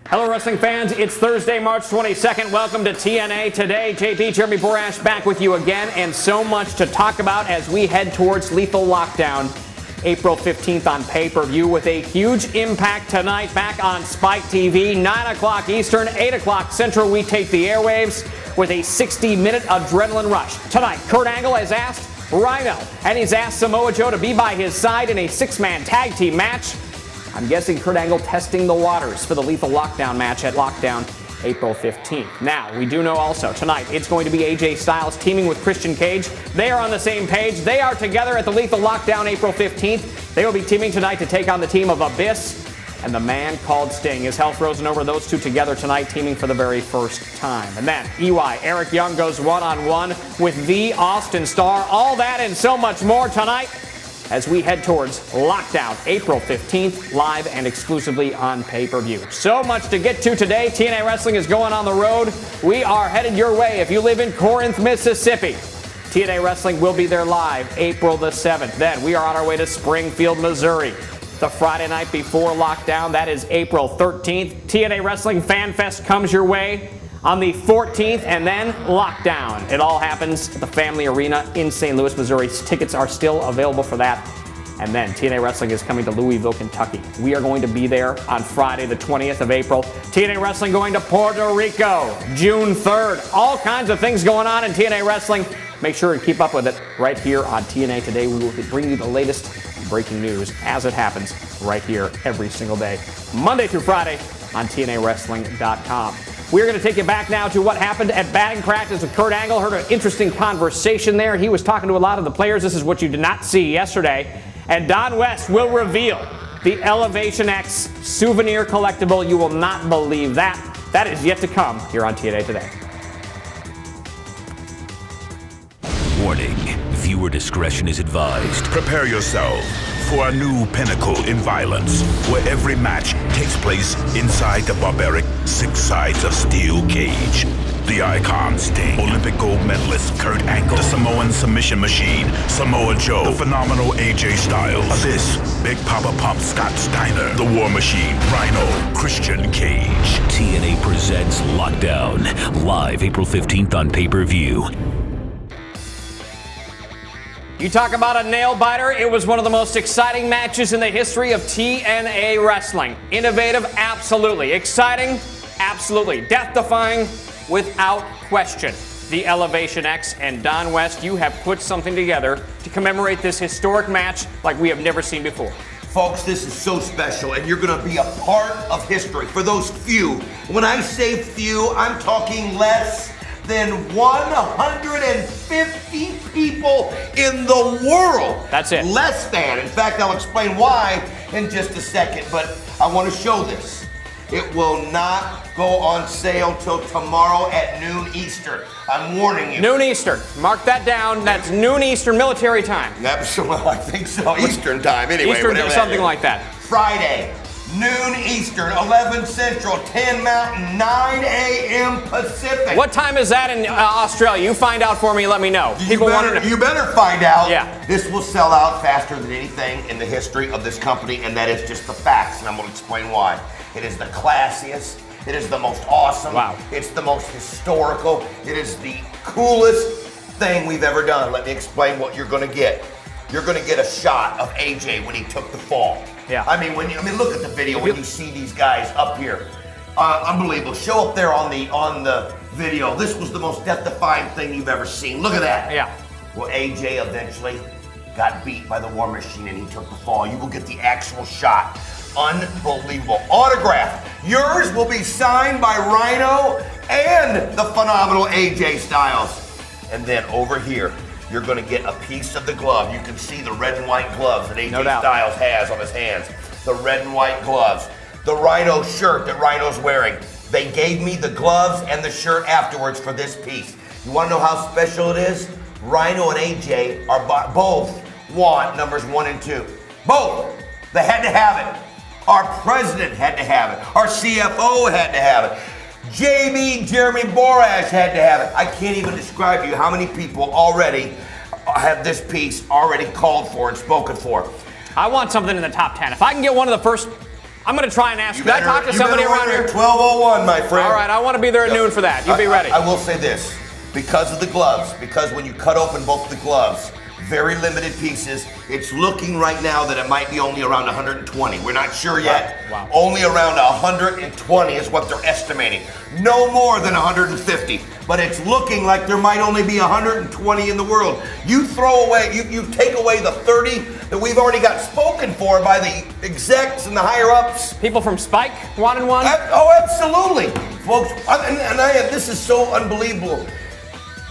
Hello, wrestling fans. It's Thursday, March 22nd. Welcome to TNA Today. JP, Jeremy Borash, back with you again, and so much to talk about as we head towards Lethal Lockdown, April 15th on pay-per-view, with a huge impact tonight back on Spike TV, 9 o'clock Eastern, 8 o'clock Central. We take the airwaves with a 60-minute adrenaline rush. Tonight, Kurt Angle has asked Rhino, and he's asked Samoa Joe to be by his side in a six-man tag team match. I'm guessing Kurt Angle testing the waters for the Lethal Lockdown match at Lockdown April 15th. Now, we do know also tonight it's going to be AJ Styles teaming with Christian Cage. They are on the same page. They are together at the Lethal Lockdown April 15th. They will be teaming tonight to take on the team of Abyss and the man called Sting. Is hell frozen over those two together tonight, teaming for the very first time. And then EY, Eric Young, goes one-on-one with the Austin Star. All that and so much more tonight as we head towards Lockdown April 15th, live and exclusively on pay-per-view. So much to get to today. TNA Wrestling is going on the road. We are headed your way if you live in Corinth, Mississippi. TNA Wrestling will be there live April the 7th. Then we are on our way to Springfield, Missouri. The Friday night before Lockdown, that is April 13th. TNA Wrestling Fan Fest comes your way on the 14th, and then Lockdown. It all happens at the Family Arena in St. Louis, Missouri. Tickets are still available for that. And then TNA Wrestling is coming to Louisville, Kentucky. We are going to be there on Friday, the 20th of April. TNA Wrestling going to Puerto Rico, June 3rd. All kinds of things going on in TNA Wrestling. Make sure to keep up with it right here on TNA Today. We will bring you the latest breaking news as it happens right here every single day, Monday through Friday on TNAWrestling.com. We're going to take you back now to what happened at batting practice with Kurt Angle. Heard an interesting conversation there. He was talking to a lot of the players. This is what you did not see yesterday. And Don West will reveal the Elevation X souvenir collectible. You will not believe that. That is yet to come here on TNA Today. Warning, viewer discretion is advised. Prepare yourself for a new pinnacle in violence, where every match takes place inside the barbaric 6 sides of steel cage. The icon Sting, Olympic gold medalist Kurt Angle, the Samoan submission machine Samoa Joe, the phenomenal AJ Styles, Abyss, Big Papa Pump Scott Steiner, the War Machine Rhino, Christian Cage. TNA presents Lockdown, live April 15th on pay-per-view. You talk about a nail-biter. It was one of the most exciting matches in the history of TNA Wrestling. Innovative? Absolutely. Exciting? Absolutely. Death-defying? Without question. The Elevation X and Don West, you have put something together to commemorate this historic match like we have never seen before. Folks, this is so special, and you're going to be a part of history for those few. When I say few, I'm talking less than 150 people in the world. That's it. Less than. In fact, I'll explain why in just a second, but I want to show this. It will not go on sale till tomorrow at noon Eastern. I'm warning you. Noon Eastern. Mark that down. That's noon Eastern military time. Absolutely, I think so. Eastern time, anyway. Eastern, something like that. Friday, noon Eastern, 11 Central, 10 Mountain, 9 a.m. Pacific. What time is that in Australia? You find out for me, let me know. You better find out. Yeah. This will sell out faster than anything in the history of this company, and that is just the facts, and I'm going to explain why. It is the classiest. It is the most awesome. Wow. It's the most historical. It is the coolest thing we've ever done. Let me explain what you're going to get. You're going to get a shot of AJ when he took the fall. Yeah. I mean, look at the video when you see these guys up here. Unbelievable. Show up there on the video. This was the most death-defying thing you've ever seen. Look at that. Yeah. Well, AJ eventually got beat by the War Machine and he took the fall. You will get the actual shot. Unbelievable. Autograph. Yours will be signed by Rhino and the phenomenal AJ Styles. And then over here, you're going to get a piece of the glove. You can see the red and white gloves that AJ Styles has on his hands. The red and white gloves. The Rhino shirt that Rhino's wearing. They gave me the gloves and the shirt afterwards for this piece. You want to know how special it is? Rhino and AJ are both want numbers 1 and 2. Both. They had to have it. Our president had to have it. Our CFO had to have it. JB, Jeremy Borash, had to have it. I can't even describe to you how many people already have this piece already called for and spoken for. I want something in the top 10. If I can get one of the first I'm going to try and ask. Did I talk to somebody around here? 12:01, my friend. All right, I want to be there at noon for that. You be ready. I will say this, because of the gloves, because when you cut open both the gloves, very limited pieces, it's looking right now that it might be only around 120. We're not sure yet. Wow. Only around 120 is what they're estimating. No more than 150. But it's looking like there might only be 120 in the world. You throw away, you take away the 30 that we've already got spoken for by the execs and the higher ups. People from Spike wanted one? Oh, absolutely. Folks, this is so unbelievable.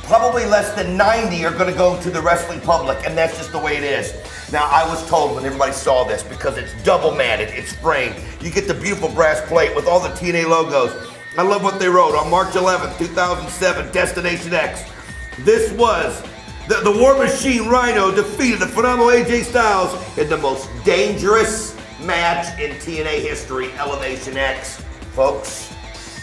Probably less than 90 are going to go to the wrestling public, and that's just the way it is. Now, I was told when everybody saw this, because it's double matted, it's framed, you get the beautiful brass plate with all the TNA logos. I love what they wrote on March 11th, 2007, Destination X. This was the War Machine Rhino defeated the phenomenal AJ Styles in the most dangerous match in TNA history, Elevation X. Folks,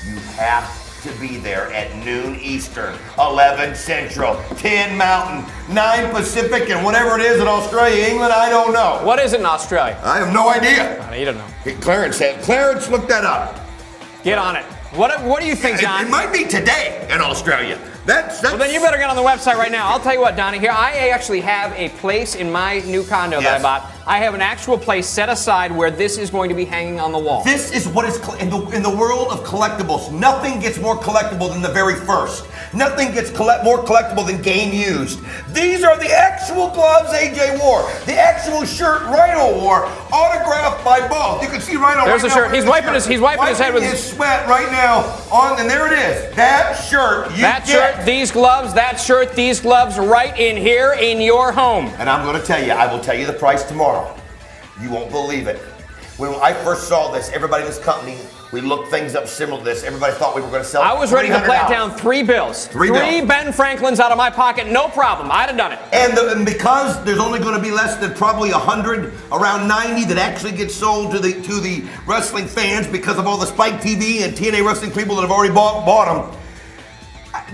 you have to be there at noon Eastern, 11 Central, 10 Mountain, 9 Pacific, and whatever it is in Australia, England, I don't know. What is it in Australia? I have no idea. You don't know. Clarence looked that up. Get on it. What do you think, John? It might be today in Australia. That's Well, then you better get on the website right now. I'll tell you what, Donnie, here, I actually have a place in my new condo that I bought. I have an actual place set aside where this is going to be hanging on the wall. This is what is in the world of collectibles. Nothing gets more collectible than the very first. Nothing gets more collectible than game used. These are the actual gloves AJ wore. The actual shirt Rhino wore, autographed by both. You can see Rhino. There's the shirt. He's wiping his head with his sweat right now and there it is. That shirt. Shirt, these gloves. That shirt, these gloves, right in here in your home. And I'm going to tell you. I will tell you the price tomorrow. You won't believe it. When I first saw this, everybody in this company, we looked things up similar to this. Everybody thought we were going to sell it. I was ready to plant down 3 bills. Three Ben Franklins out of my pocket, no problem. I'd have done it. And because there's only going to be less than probably 100, around 90 that actually get sold to the wrestling fans because of all the Spike TV and TNA Wrestling people that have already bought them.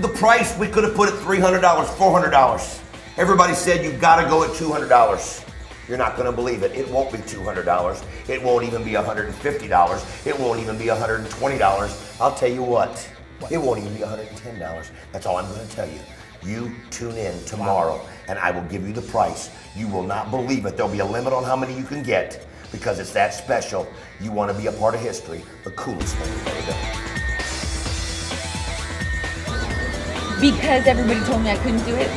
The price, we could have put it $300, $400. Everybody said you've got to go at $200. You're not going to believe it. It won't be $200. It won't even be $150. It won't even be $120. I'll tell you what. It won't even be $110. That's all I'm going to tell you. You tune in tomorrow, and I will give you the price. You will not believe it. There'll be a limit on how many you can get because it's that special. You want to be a part of history. The coolest thing you've ever done. Because everybody told me I couldn't do it.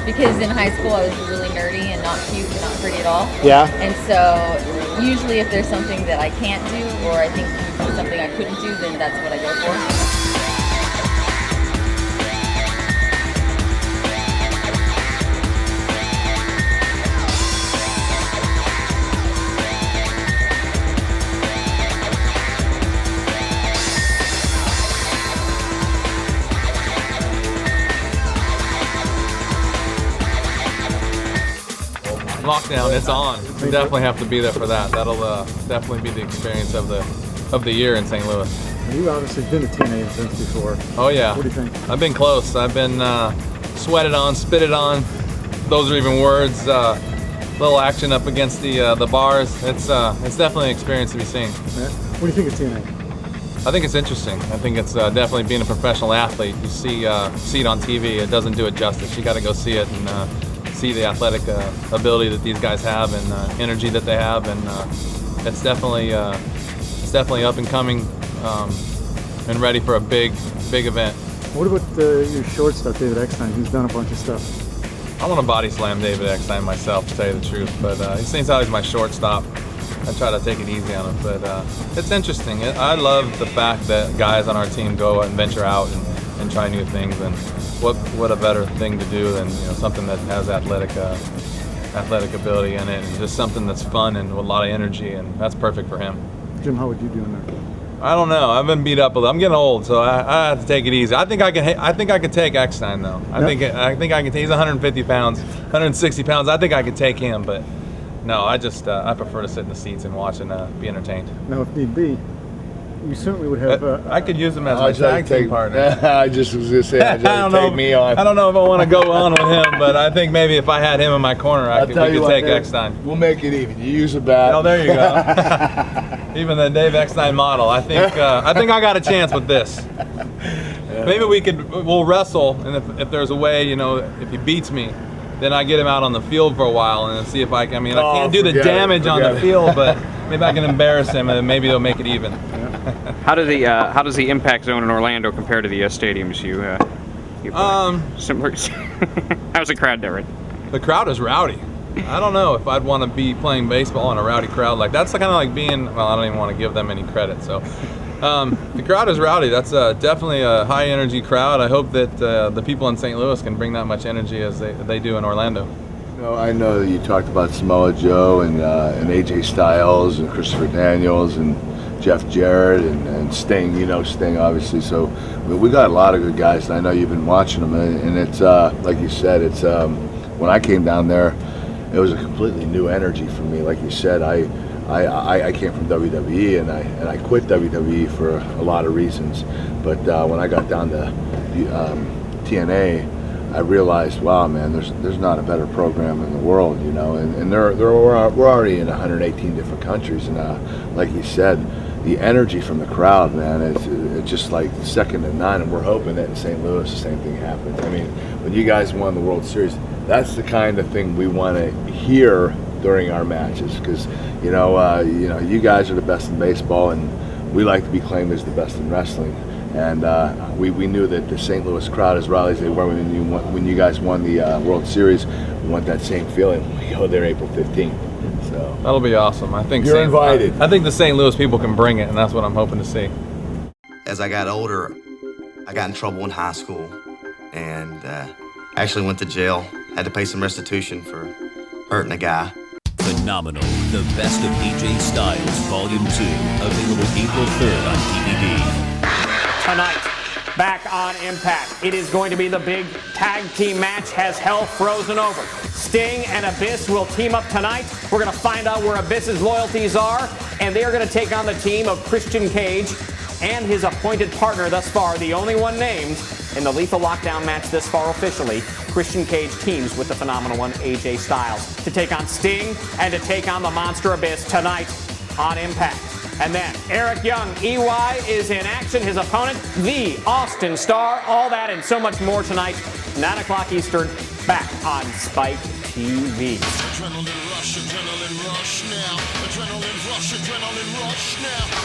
Because in high school I was really nerdy and not cute and not pretty at all. Yeah. And so usually if there's something that I can't do or I think there's something I couldn't do, then that's what I go for. Lockdown, it's on. We definitely have to be there for that. That'll definitely be the experience of the year in St. Louis. You've obviously been to TNA events before. Oh yeah. What do you think? I've been close. I've been sweated on, spitted on. Those are even words. Little action up against the bars. It's definitely an experience to be seen. Yeah. What do you think of TNA? I think it's interesting. I think it's definitely being a professional athlete. You see it on TV. It doesn't do it justice. You got to go see it and see the athletic ability that these guys have and energy that they have, and it's definitely up and coming and ready for a big event. What about your shortstop, David Eckstein, who's done a bunch of stuff? I want to body slam David Eckstein myself, to tell you the truth, but he seems how he's my shortstop. I try to take it easy on him, but it's interesting. I love the fact that guys on our team go and venture out and try new things, and what a better thing to do than something that has athletic ability in it, and just something that's fun and with a lot of energy, and that's perfect for him. Jim, how would you do in there? I don't know. I've been beat up a little. I'm getting old, so I have to take it easy. I think I can take Eckstein though. I think I can take. He's 150 pounds, 160 pounds. I think I could take him, but no, I prefer to sit in the seats and watch and be entertained. Now, if need be, you certainly would have. I could use him as my tag team partner. I just was going to say, take me on. I don't know if I want to go on with him, but I think maybe if I had him in my corner, we could take Eckstein. We'll make it even. You use a bat. Oh, there you go. even the Dave X9 model. I think I got a chance with this. Maybe we'll wrestle, and if there's a way, you know, if he beats me, then I get him out on the field for a while and see if I can't do the damage on the field, but maybe I can embarrass him and maybe they'll make it even. How does the impact zone in Orlando compare to the stadiums you similar? How's the crowd different? The crowd is rowdy. I don't know if I'd want to be playing baseball in a rowdy crowd. Like, that's kind of like being, well, I don't even want to give them any credit. So the crowd is rowdy. That's definitely a high energy crowd. I hope that the people in St. Louis can bring that much energy as they do in Orlando. You know, I know that you talked about Samoa Joe and AJ Styles and Christopher Daniels and Jeff Jarrett and Sting. You know Sting, obviously. So we got a lot of good guys, and I know you've been watching them. And it's like you said, it's when I came down there, it was a completely new energy for me. Like you said, I came from WWE and I quit WWE for a lot of reasons. But when I got down to TNA, I realized, wow, man, there's not a better program in the world, you know. And we're already in 118 different countries, and like you said, the energy from the crowd, man, it's just like second to none. And we're hoping that in St. Louis the same thing happens. I mean, when you guys won the World Series, that's the kind of thing we want to hear during our matches, because you guys are the best in baseball, and we like to be claimed as the best in wrestling. And we knew that the St. Louis crowd, as rowdy as they were when you guys won the World Series, we want that same feeling when we go there April 15th. So that'll be awesome. I think you're invited. I think the St. Louis people can bring it, and that's what I'm hoping to see. As I got older, I got in trouble in high school, and actually went to jail. Had to pay some restitution for hurting a guy. Phenomenal. The Best of AJ Styles, Volume 2, available April 3rd on DVD. Tonight, back on Impact, it is going to be the big tag team match. Has hell frozen over? Sting and Abyss will team up tonight. We're going to find out where Abyss's loyalties are, and they are going to take on the team of Christian Cage and his appointed partner thus far, the only one named in the Lethal Lockdown match this far officially. Christian Cage teams with the phenomenal one, AJ Styles, to take on Sting and to take on the Monster Abyss tonight on Impact. And then Eric Young, EY, is in action. His opponent, the Austin Star. All that and so much more tonight, 9 o'clock Eastern, back on Spike TV. Adrenaline rush now. Adrenaline rush now.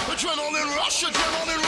Adrenaline rush, adrenaline